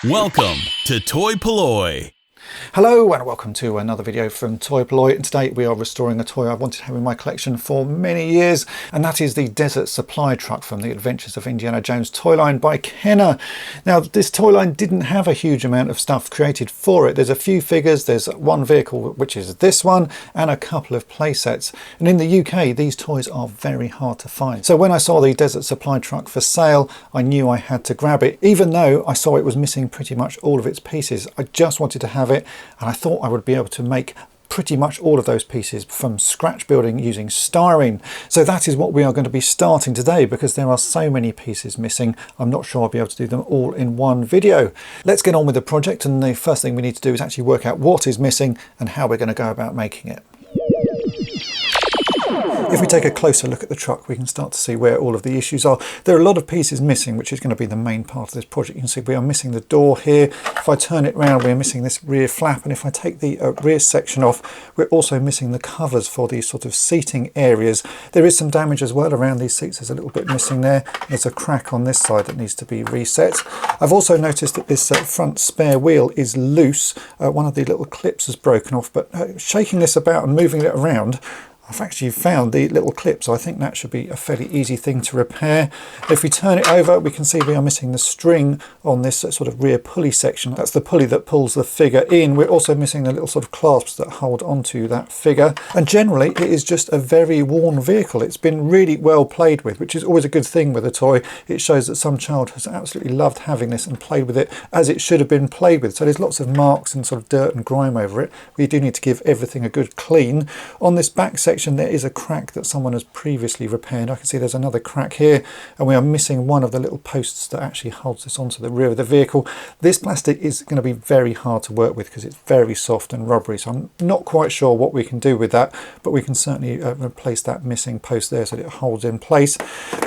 Welcome to toy-polloi. Hello and welcome to another video from toy-polloi, and today we are restoring a toy I've wanted to have in my collection for many years, and that is the Desert Supply Truck from the Adventures of Indiana Jones toy line by Kenner. Now this toy line didn't have a huge amount of stuff created for it. There's a few figures, there's one vehicle which is this one, and a couple of play sets, and in the UK these toys are very hard to find. So when I saw the Desert Supply Truck for sale, I knew I had to grab it, even though I saw it was missing pretty much all of its pieces. I just wanted to have it, and I thought I would be able to make pretty much all of those pieces from scratch building using styrene. So that is what we are going to be starting today, because there are so many pieces missing. I'm not sure I'll be able to do them all in one video. Let's get on with the project, and the first thing we need to do is actually work out what is missing and how we're going to go about making it. If we take a closer look at the truck, we can start to see where all of the issues are. There are a lot of pieces missing, which is going to be the main part of this project. You can see we are missing the door here. If I turn it around, we're missing this rear flap. And if I take the rear section off, we're also missing the covers for these sort of seating areas. There is some damage as well around these seats. There's a little bit missing there. There's a crack on this side that needs to be reset. I've also noticed that this front spare wheel is loose. One of the little clips has broken off, but shaking this about and moving it around, I've actually found the little clip, so I think that should be a fairly easy thing to repair. If we turn it over, we can see we are missing the string on this sort of rear pulley section. That's the pulley that pulls the figure in. We're also missing the little sort of clasps that hold onto that figure. And generally, it is just a very worn vehicle. It's been really well played with, which is always a good thing with a toy. It shows that some child has absolutely loved having this and played with it as it should have been played with. So there's lots of marks and sort of dirt and grime over it. We do need to give everything a good clean. On this back section, there is a crack that someone has previously repaired. I can see there's another crack here, and we are missing one of the little posts that actually holds this onto the rear of the vehicle. This plastic is going to be very hard to work with because it's very soft and rubbery, so I'm not quite sure what we can do with that, but we can certainly replace that missing post there so that it holds in place.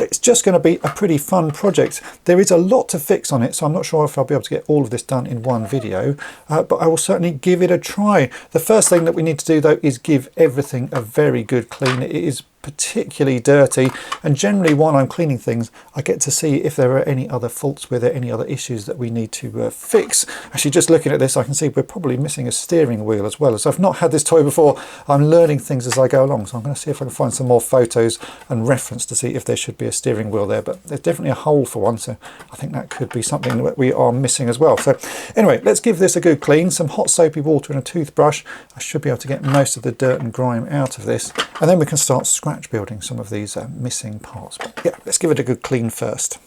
It's just going to be a pretty fun project. There is a lot to fix on it, so I'm not sure if I'll be able to get all of this done in one video, but I will certainly give it a try. The first thing that we need to do though is give everything a very good clean. It is particularly dirty, and generally while I'm cleaning things I get to see if there are any other faults with it, any other issues that we need to fix. Actually, just looking at this I can see we're probably missing a steering wheel as well. So I've not had this toy before, I'm learning things as I go along, so I'm going to see if I can find some more photos and reference to see if there should be a steering wheel there, but there's definitely a hole for one, so I think that could be something that we are missing as well. So anyway, let's give this a good clean. Some hot soapy water and a toothbrush. I should be able to get most of the dirt and grime out of this, and then we can start scratch building some of these missing parts. But yeah, let's give it a good clean first.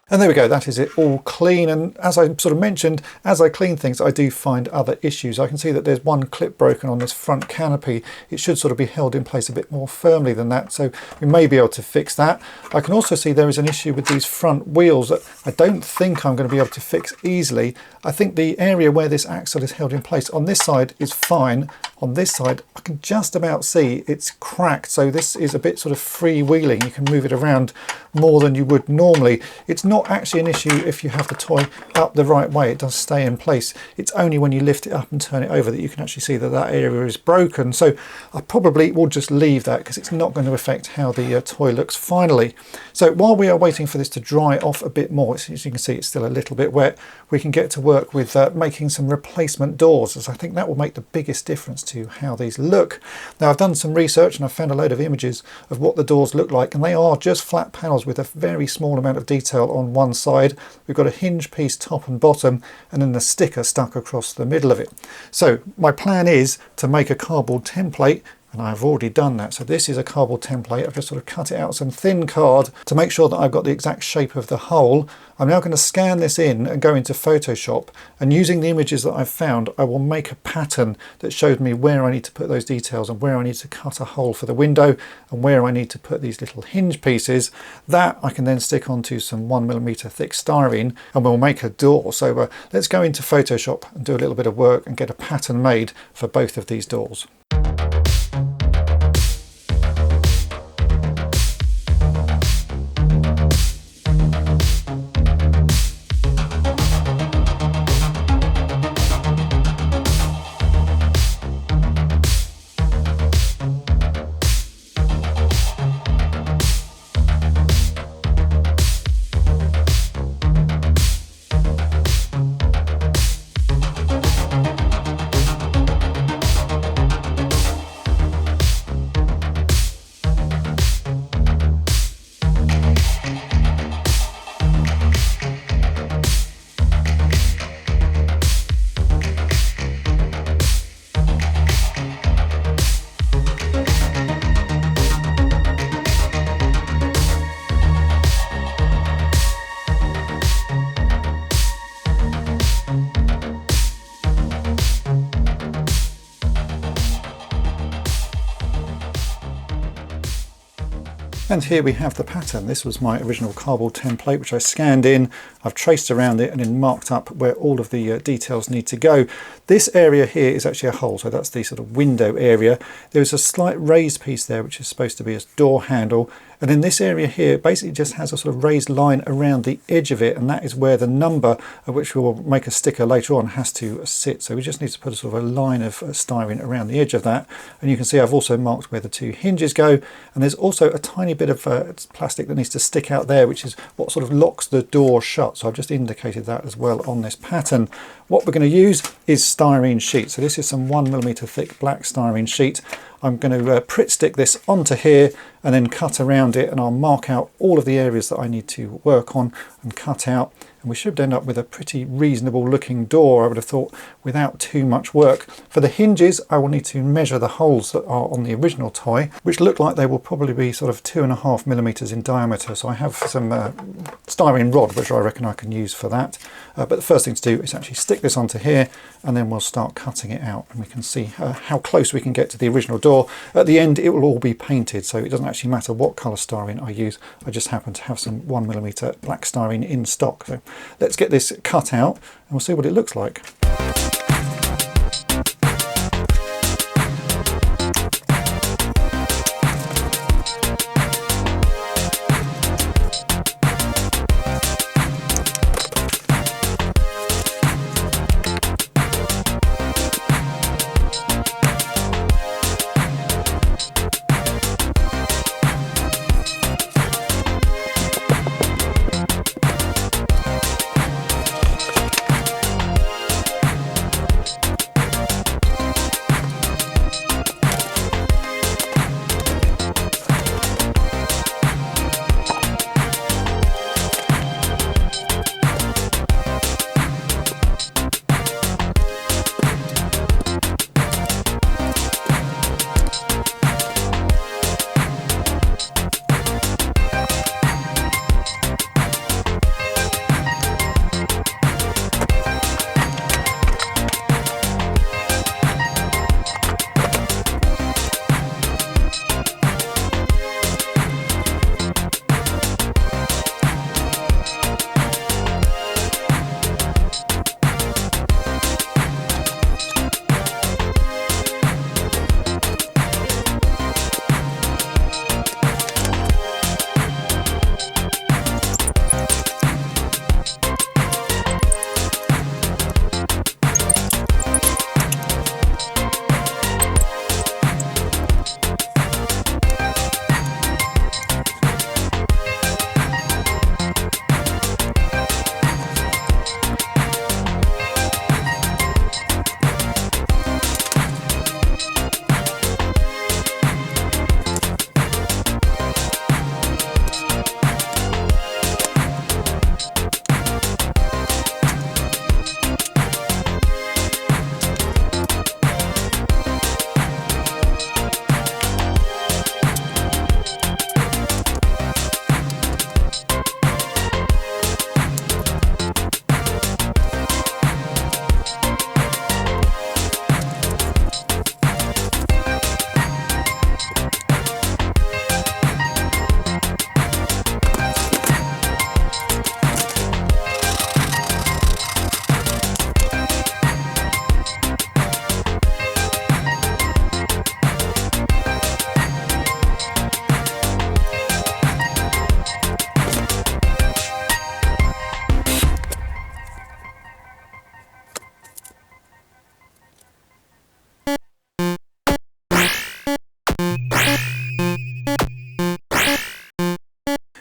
And there we go, that is it all clean. And as I sort of mentioned, as I clean things, I do find other issues. I can see that there's one clip broken on this front canopy. It should sort of be held in place a bit more firmly than that, so we may be able to fix that. I can also see there is an issue with these front wheels that I don't think I'm going to be able to fix easily. I think the area where this axle is held in place on this side is fine. On this side, I can just about see it's cracked, so this is a bit sort of freewheeling. You can move it around more than you would normally. It's not actually an issue if you have the toy up the right way. It does stay in place. It's only when you lift it up and turn it over that you can actually see that that area is broken. So I probably will just leave that because it's not going to affect how the toy looks finally. So while we are waiting for this to dry off a bit more, as you can see it's still a little bit wet, we can get to work with making some replacement doors, as I think that will make the biggest difference to how these look. Now I've done some research and I've found a load of images of what the doors look like, and they are just flat panels with a very small amount of detail on one side. We've got a hinge piece top and bottom, and then the sticker stuck across the middle of it. So my plan is to make a cardboard template and I've already done that. So this is a cardboard template. I've just sort of cut it out some thin card to make sure that I've got the exact shape of the hole. I'm now going to scan this in and go into Photoshop, and using the images that I've found, I will make a pattern that shows me where I need to put those details and where I need to cut a hole for the window and where I need to put these little hinge pieces. That I can then stick onto some 1mm thick styrene and we'll make a door. So let's go into Photoshop and do a little bit of work and get a pattern made for both of these doors. And here we have the pattern. This was my original cardboard template, which I scanned in. I've traced around it and then marked up where all of the details need to go. This area here is actually a hole, so that's the sort of window area. There is a slight raised piece there, which is supposed to be a door handle. And then this area here basically just has a sort of raised line around the edge of it, and that is where the number, of which we will make a sticker later on, has to sit. So we just need to put a sort of a line of styrene around the edge of that. And you can see I've also marked where the two hinges go, and there's also a tiny bit of plastic that needs to stick out there, which is what sort of locks the door shut. So I've just indicated that as well on this pattern. What we're going to use is styrene sheet. So this is some 1mm thick black styrene sheet. I'm going to Pritt stick this onto here and then cut around it, and I'll mark out all of the areas that I need to work on and cut out, and we should end up with a pretty reasonable looking door, I would have thought, without too much work. For the hinges, I will need to measure the holes that are on the original toy, which look like they will probably be sort of 2.5mm in diameter. So I have some styrene rod, which I reckon I can use for that. But the first thing to do is actually stick this onto here, and then we'll start cutting it out, and we can see how close we can get to the original door. At the end, it will all be painted, so it doesn't actually matter what colour styrene I use. I just happen to have some 1mm black styrene in stock. So let's get this cut out and we'll see what it looks like.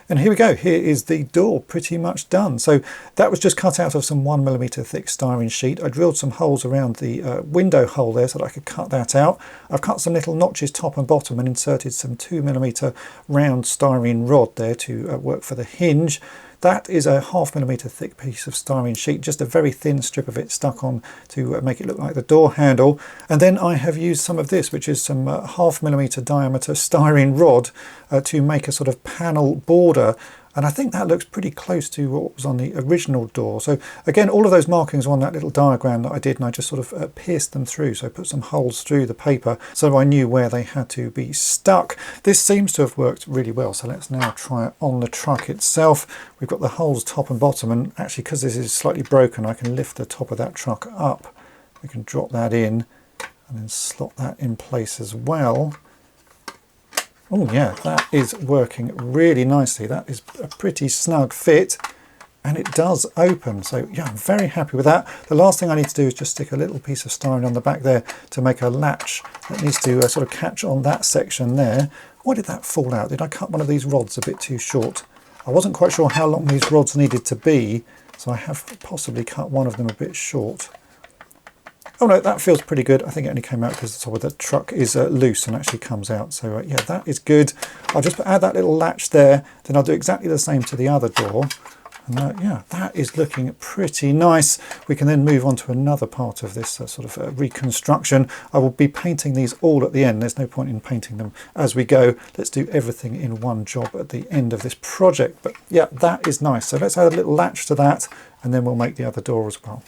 And here we go, here is the door pretty much done. So that was just cut out of some 1mm thick styrene sheet. I drilled some holes around the window hole there so that I could cut that out. I've cut some little notches top and bottom and inserted some 2mm round styrene rod there to work for the hinge. That is a 0.5mm thick piece of styrene sheet, just a very thin strip of it stuck on to make it look like the door handle. And then I have used some of this, which is some 0.5mm diameter styrene rod to make a sort of panel border. And I think that looks pretty close to what was on the original door. So again, all of those markings are on that little diagram that I did, and I just sort of pierced them through. So I put some holes through the paper so I knew where they had to be stuck. This seems to have worked really well. So let's now try it on the truck itself. We've got the holes top and bottom, and actually because this is slightly broken, I can lift the top of that truck up. We can drop that in and then slot that in place as well. Oh yeah, that is working really nicely. That is a pretty snug fit, and it does open. So yeah, I'm very happy with that. The last thing I need to do is just stick a little piece of styrene on the back there to make a latch that needs to sort of catch on that section there. Why did that fall out? Did I cut one of these rods a bit too short? I wasn't quite sure how long these rods needed to be, so I have possibly cut one of them a bit short. Oh no, that feels pretty good. I think it only came out because the top of the truck is loose and actually comes out. So yeah, that is good. I'll just add that little latch there. Then I'll do exactly the same to the other door. And yeah, that is looking pretty nice. We can then move on to another part of this sort of reconstruction. I will be painting these all at the end. There's no point in painting them as we go. Let's do everything in one job at the end of this project. But yeah, that is nice. So let's add a little latch to that, and then we'll make the other door as well.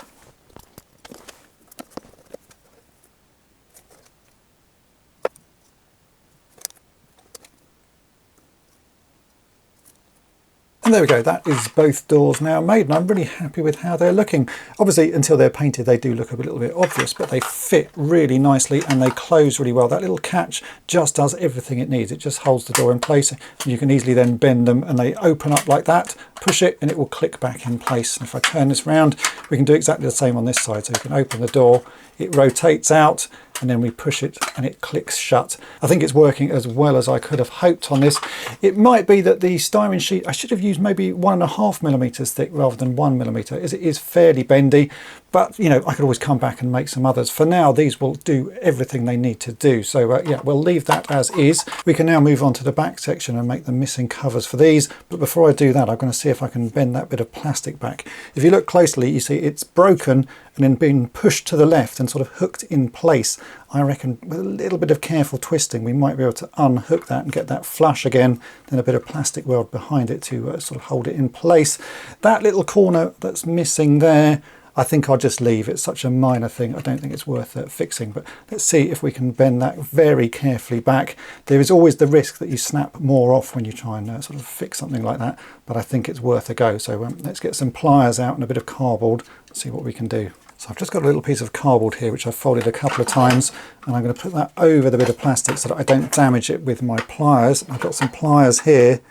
And there we go, that is both doors now made, and I'm really happy with how they're looking. Obviously, until they're painted, they do look a little bit obvious, but they fit really nicely and they close really well. That little catch just does everything it needs. It just holds the door in place. You can easily then bend them and they open up like that. Push it and it will click back in place. And if I turn this round, we can do exactly the same on this side. So you can open the door, it rotates out, and then we push it and it clicks shut. I think it's working as well as I could have hoped on this. It might be that the styrene sheet, I should have used maybe 1.5mm thick rather than 1mm, as it is fairly bendy, but you know, I could always come back and make some others. For now, these will do everything they need to do. So yeah, we'll leave that as is. We can now move on to the back section and make the missing covers for these. But before I do that, I'm going to see if I can bend that bit of plastic back. If you look closely, you see it's broken and then being pushed to the left and sort of hooked in place. I reckon with a little bit of careful twisting, we might be able to unhook that and get that flush again, then a bit of plastic weld behind it to sort of hold it in place. That little corner that's missing there, I think I'll just leave. It's such a minor thing. I don't think it's worth fixing, but let's see if we can bend that very carefully back. There is always the risk that you snap more off when you try and sort of fix something like that, but I think it's worth a go. So let's get some pliers out and a bit of cardboard and see what we can do. So I've just got a little piece of cardboard here which I've folded a couple of times, and I'm going to put that over the bit of plastic so that I don't damage it with my pliers. I've got some pliers here.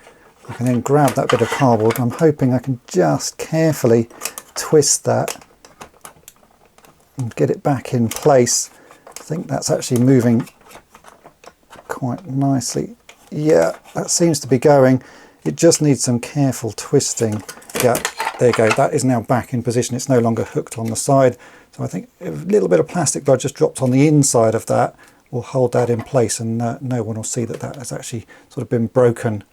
I can then grab that bit of cardboard, and I'm hoping I can just carefully twist that and get it back in place. I think that's actually moving quite nicely. Yeah, that seems to be going. It just needs some careful twisting. Yeah, there you go. That is now back in position. It's no longer hooked on the side. So I think a little bit of plastic blood just dropped on the inside of that will hold that in place, and no one will see that that has actually sort of been broken.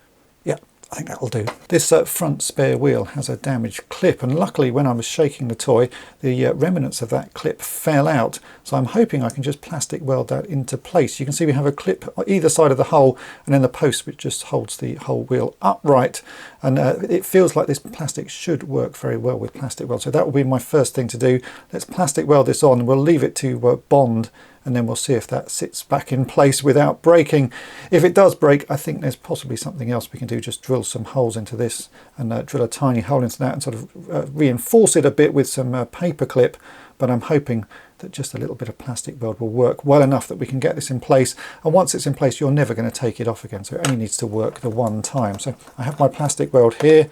Yeah, I think that will do. This front spare wheel has a damaged clip, and luckily when I was shaking the toy, the remnants of that clip fell out. So I'm hoping I can just plastic weld that into place. You can see we have a clip on either side of the hole, and then the post which just holds the whole wheel upright. And it feels like this plastic should work very well with plastic weld. So that will be my first thing to do. Let's plastic weld this on, and we'll leave it to bond, and then we'll see if that sits back in place without breaking. If it does break, I think there's possibly something else we can do. Just drill some holes into this and drill a tiny hole into that and sort of reinforce it a bit with some paper clip. But I'm hoping that just a little bit of plastic weld will work well enough that we can get this in place. And once it's in place, you're never going to take it off again. So it only needs to work the one time. So I have my plastic weld here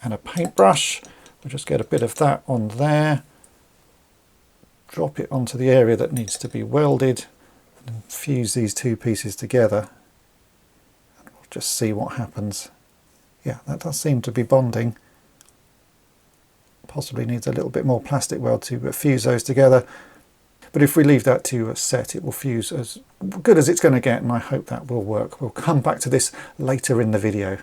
and a paintbrush. We'll just get a bit of that on there. Drop it onto the area that needs to be welded, and fuse these two pieces together, and we'll just see what happens. Yeah, that does seem to be bonding. Possibly needs a little bit more plastic weld to fuse those together. But if we leave that to set, it will fuse as good as it's going to get, and I hope that will work. We'll come back to this later in the video.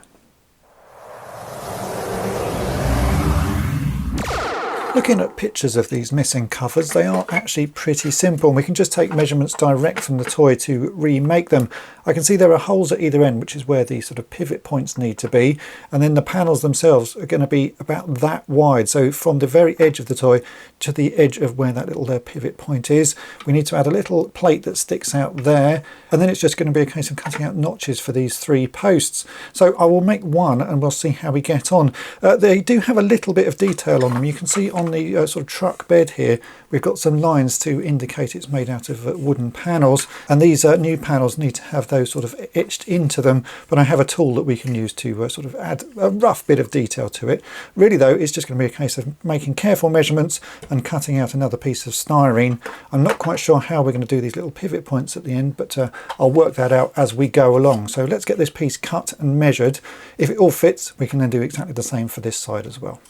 Looking at pictures of these missing covers, they are actually pretty simple. We can just take measurements direct from the toy to remake them. I can see there are holes at either end, which is where the sort of pivot points need to be. And then the panels themselves are going to be about that wide. So from the very edge of the toy to the edge of where that little pivot point is, we need to add a little plate that sticks out there. And then it's just going to be a case of cutting out notches for these 3 posts. So I will make one and we'll see how we get on. They do have a little bit of detail on them. You can see on the sort of truck bed here, we've got some lines to indicate it's made out of wooden panels, and these new panels need to have those sort of etched into them, but I have a tool that we can use to sort of add a rough bit of detail to it. Really though, it's just going to be a case of making careful measurements and cutting out another piece of styrene. I'm not quite sure how we're going to do these little pivot points at the end, but I'll work that out as we go along. So let's get this piece cut and measured. If it all fits, we can then do exactly the same for this side as well.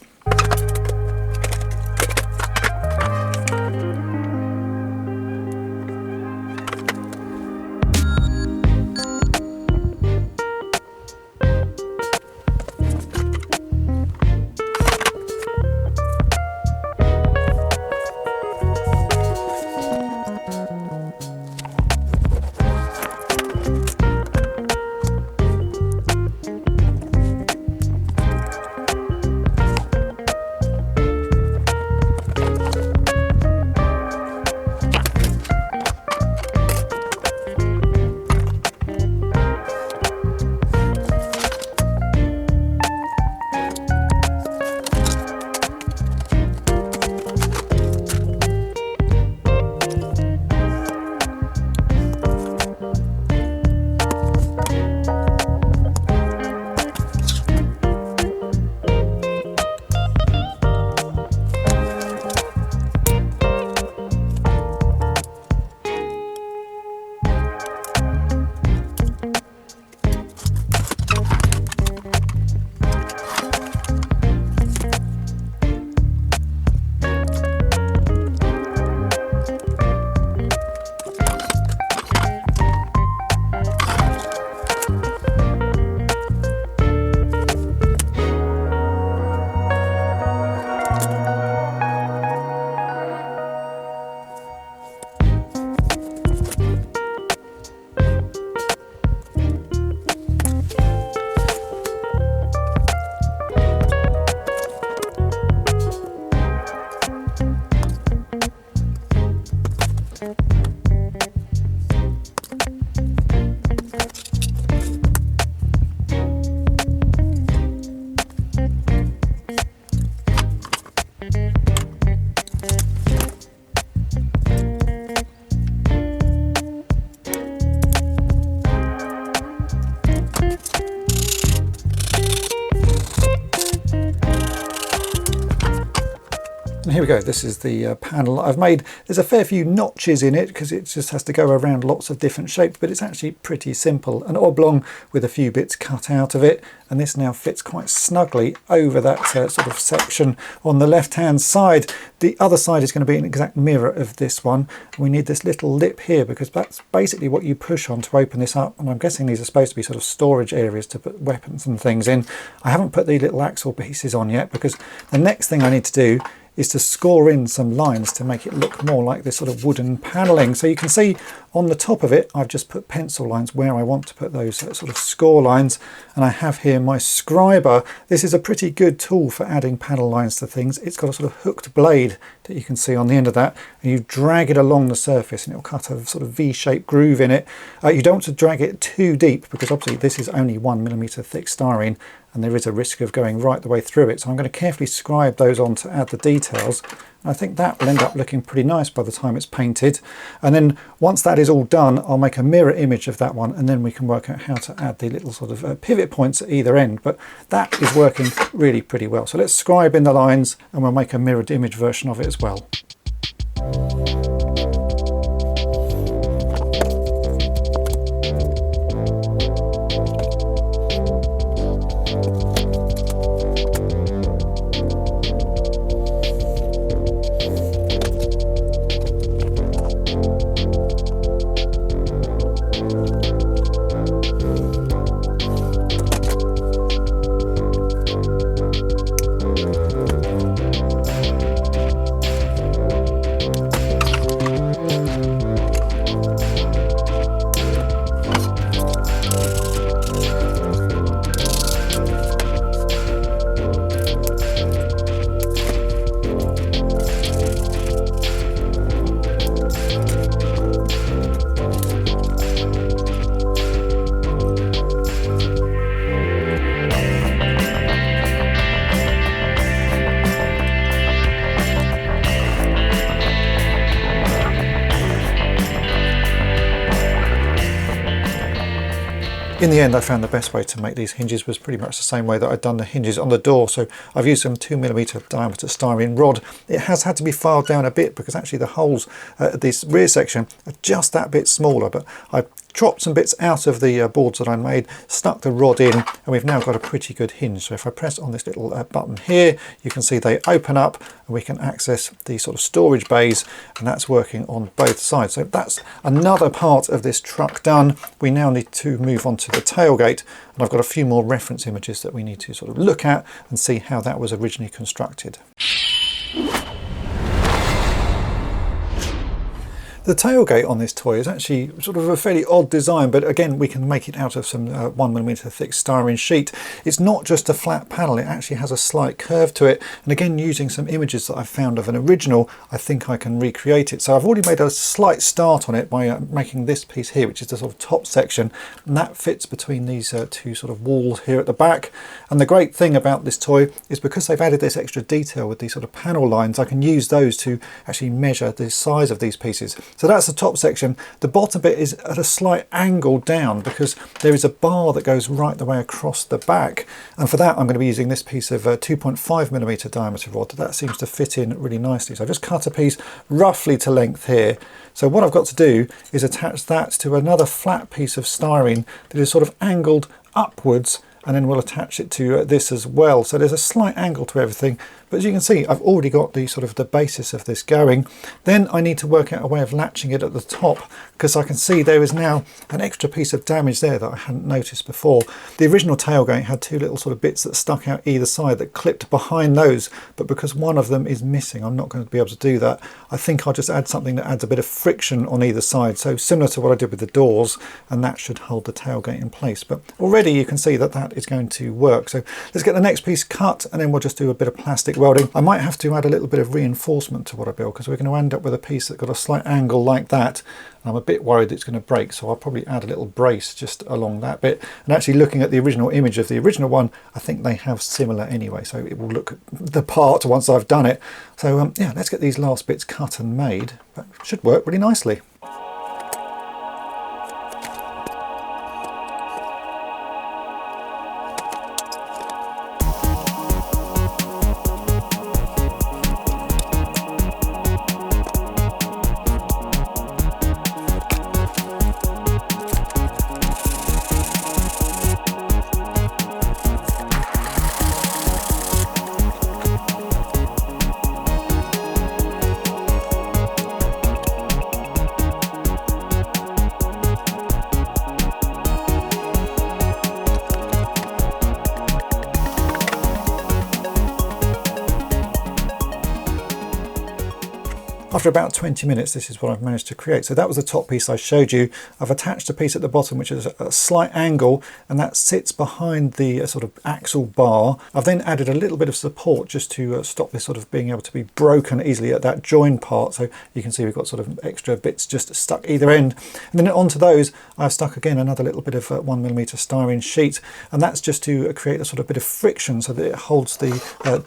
And here we go, this is the panel I've made. There's a fair few notches in it because it just has to go around lots of different shapes, but it's actually pretty simple. An oblong with a few bits cut out of it, and this now fits quite snugly over that sort of section on the left hand side. The other side is going to be an exact mirror of this one. We need this little lip here because that's basically what you push on to open this up, and I'm guessing these are supposed to be sort of storage areas to put weapons and things in. I haven't put the little axle pieces on yet because the next thing I need to do is to score in some lines to make it look more like this sort of wooden paneling. So you can see on the top of it, I've just put pencil lines where I want to put those sort of score lines. And I have here my scriber. This is a pretty good tool for adding panel lines to things. It's got a sort of hooked blade that you can see on the end of that. And you drag it along the surface and it'll cut a sort of V-shaped groove in it. You don't want to drag it too deep because obviously this is only 1mm thick styrene, and there is a risk of going right the way through it. So I'm going to carefully scribe those on to add the details. And I think that will end up looking pretty nice by the time it's painted. And then once that is all done, I'll make a mirror image of that one, and then we can work out how to add the little sort of pivot points at either end. But that is working really pretty well. So let's scribe in the lines and we'll make a mirrored image version of it as well. In the end, I found the best way to make these hinges was pretty much the same way that I'd done the hinges on the door. So I've used some 2mm diameter styrene rod. It has had to be filed down a bit because actually the holes at this rear section are just that bit smaller, but I chopped some bits out of the boards that I made, stuck the rod in, and we've now got a pretty good hinge. So if I press on this little button here, you can see they open up and we can access the sort of storage bays, and that's working on both sides. So that's another part of this truck done. We now need to move on to the tailgate, and I've got a few more reference images that we need to sort of look at and see how that was originally constructed. The tailgate on this toy is actually sort of a fairly odd design, but again, we can make it out of some 1mm thick styrene sheet. It's not just a flat panel, it actually has a slight curve to it. And again, using some images that I found of an original, I think I can recreate it. So I've already made a slight start on it by making this piece here, which is the sort of top section, and that fits between these two sort of walls here at the back. And the great thing about this toy is because they've added this extra detail with these sort of panel lines, I can use those to actually measure the size of these pieces. So that's the top section. The bottom bit is at a slight angle down because there is a bar that goes right the way across the back. And for that, I'm going to be using this piece of 2.5mm diameter rod. That seems to fit in really nicely. So I've just cut a piece roughly to length here. So what I've got to do is attach that to another flat piece of styrene that is sort of angled upwards, and then we'll attach it to this as well. So there's a slight angle to everything, but as you can see, I've already got the sort of the basis of this going. Then I need to work out a way of latching it at the top, because I can see there is now an extra piece of damage there that I hadn't noticed before. The original tailgate had two little sort of bits that stuck out either side that clipped behind those, but because one of them is missing, I'm not going to be able to do that. I think I'll just add something that adds a bit of friction on either side, so similar to what I did with the doors, and that should hold the tailgate in place. But already you can see that that is going to work. So let's get the next piece cut, and then we'll just do a bit of plastic welding. I might have to add a little bit of reinforcement to what I build, because we're going to end up with a piece that's got a slight angle like that. I'm a bit worried it's going to break, so I'll probably add a little brace just along that bit. And actually looking at the original image of the original one, I think they have similar anyway, so it will look the part once I've done it. So yeah, let's get these last bits cut and made. That should work really nicely. After about 20 minutes, this is what I've managed to create. So that was the top piece I showed you. I've attached a piece at the bottom, which is a slight angle, and that sits behind the sort of axle bar. I've then added a little bit of support just to stop this sort of being able to be broken easily at that join part. So you can see we've got sort of extra bits just stuck either end. And then onto those, I've stuck again another little bit of 1mm styrene sheet, and that's just to create a sort of bit of friction so that it holds the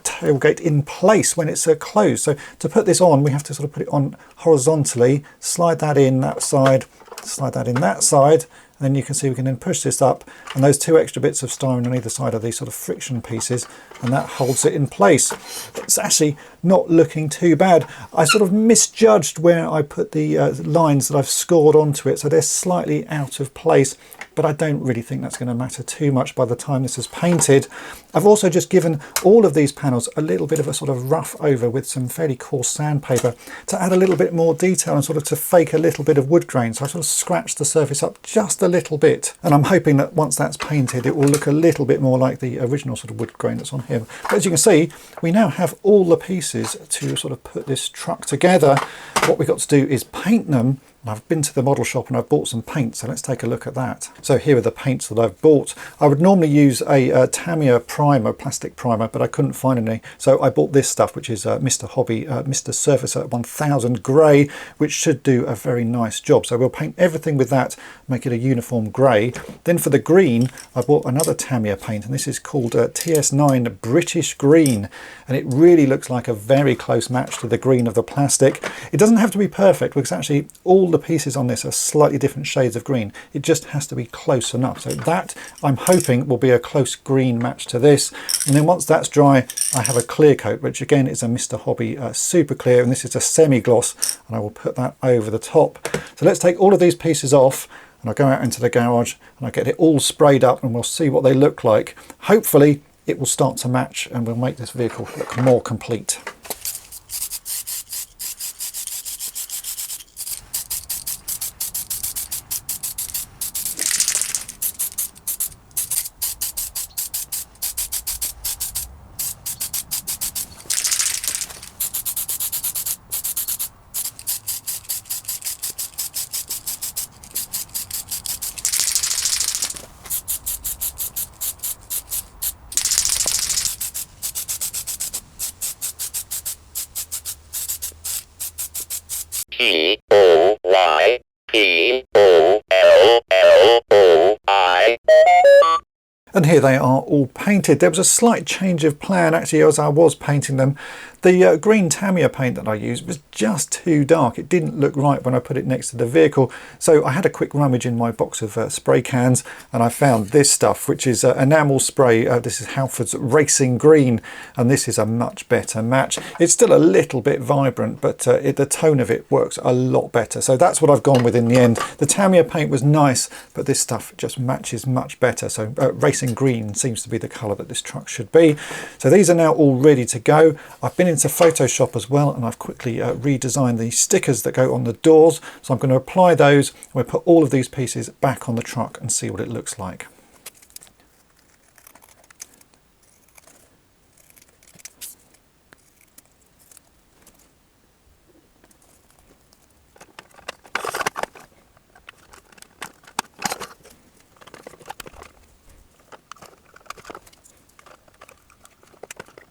tailgate in place when it's closed. So to put this on, we have to sort of put it on horizontally, slide that in that side, slide that in that side, and then you can see we can then push this up, and those two extra bits of styrene on either side are these sort of friction pieces, and that holds it in place. It's actually not looking too bad. I sort of misjudged where I put the lines that I've scored onto it, so they're slightly out of place, but I don't really think that's going to matter too much by the time this is painted. I've also just given all of these panels a little bit of a sort of rough over with some fairly coarse sandpaper to add a little bit more detail and sort of to fake a little bit of wood grain. So I sort of scratched the surface up just a little bit, and I'm hoping that once that's painted it will look a little bit more like the original sort of wood grain that's on here. But as you can see, we now have all the pieces to sort of put this truck together. What we've got to do is paint them. I've been to the model shop and I've bought some paint, so let's take a look at that. So here are the paints that I've bought. I would normally use a Tamiya primer, plastic primer, but I couldn't find any. So I bought this stuff, which is Mr. Hobby, Mr. Surfacer 1000 Grey, which should do a very nice job. So we'll paint everything with that, make it a uniform grey. Then for the green, I bought another Tamiya paint, and this is called TS9 British Green. And it really looks like a very close match to the green of the plastic. It doesn't have to be perfect, because actually all the pieces on this are slightly different shades of green. It just has to be close enough. So that, I'm hoping, will be a close green match to this. And then once that's dry, I have a clear coat, which again is a Mr. Hobby Super Clear, and this is a semi-gloss, and I will put that over the top. So let's take all of these pieces off, and I'll go out into the garage and I'll get it all sprayed up, and we'll see what they look like. Hopefully it will start to match and we'll make this vehicle look more complete. Toy-polloi. And here they are all painted. There was a slight change of plan actually as I was painting them. The green Tamiya paint that I used was just too dark. It didn't look right when I put it next to the vehicle. So I had a quick rummage in my box of spray cans, and I found this stuff, which is enamel spray. This is Halford's Racing Green, and this is a much better match. It's still a little bit vibrant, but the tone of it works a lot better. So that's what I've gone with in the end. The Tamiya paint was nice, but this stuff just matches much better. So Racing Green seems to be the colour that this truck should be. So these are now all ready to go. I've been into Photoshop as well, and I've quickly redesigned the stickers that go on the doors. So I'm going to apply those. We'll put all of these pieces back on the truck and see what it looks like.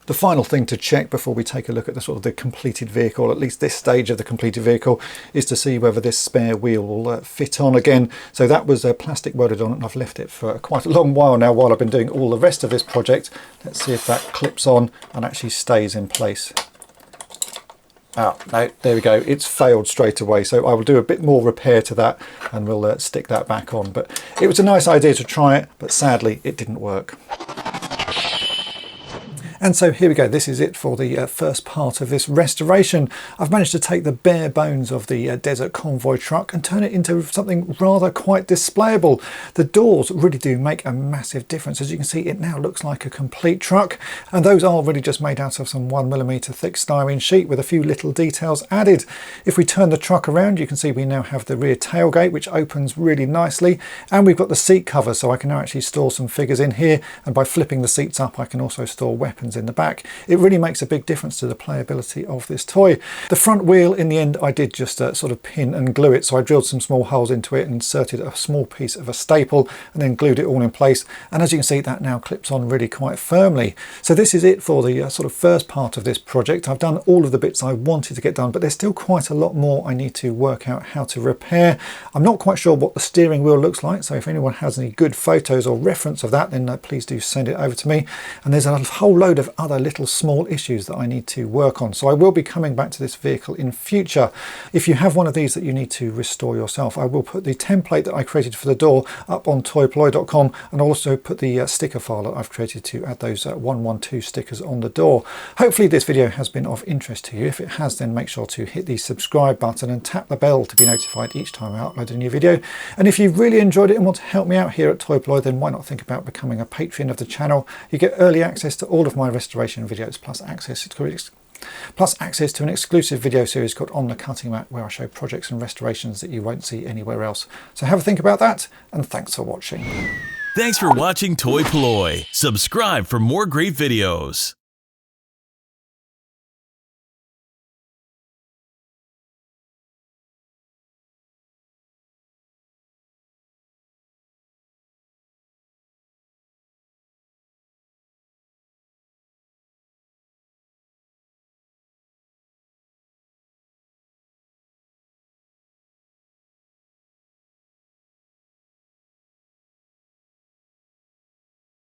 The final thing to check before we take a look at the sort of the completed vehicle, at least this stage of the completed vehicle, is to see whether this spare wheel will fit on again. So that was plastic welded on, and I've left it for quite a long while now while I've been doing all the rest of this project. Let's see if that clips on and actually stays in place. Oh, no, there we go. It's failed straight away. So I will do a bit more repair to that and we'll stick that back on. But it was a nice idea to try it, but sadly it didn't work. And so here we go. This is it for the first part of this restoration. I've managed to take the bare bones of the Desert Convoy truck and turn it into something rather quite displayable. The doors really do make a massive difference. As you can see, it now looks like a complete truck, and those are really just made out of some 1mm thick styrene sheet with a few little details added. If we turn the truck around, you can see we now have the rear tailgate, which opens really nicely, and we've got the seat cover, so I can now actually store some figures in here, and by flipping the seats up I can also store weapons in the back. It really makes a big difference to the playability of this toy. The front wheel, in the end, I did just sort of pin and glue it, so I drilled some small holes into it and inserted a small piece of a staple and then glued it all in place, and as you can see, that now clips on really quite firmly. So this is it for the sort of first part of this project. I've done all of the bits I wanted to get done, but there's still quite a lot more I need to work out how to repair. I'm not quite sure what the steering wheel looks like, so if anyone has any good photos or reference of that, then please do send it over to me. And there's a whole load of other little small issues that I need to work on, so I will be coming back to this vehicle in future. If you have one of these that you need to restore yourself, I will put the template that I created for the door up on toy-polloi.com, and also put the sticker file that I've created to add those 112 stickers on the door. Hopefully this video has been of interest to you. If it has, then make sure to hit the subscribe button and tap the bell to be notified each time I upload a new video. And if you've really enjoyed it and want to help me out here at Toy-Polloi, then why not think about becoming a patron of the channel. You get early access to all of my restoration videos, plus access to an exclusive video series called On the Cutting Mat, where I show projects and restorations that you won't see anywhere else. So have a think about that, and thanks for watching. Thanks for watching Toy-Polloi. Subscribe for more great videos.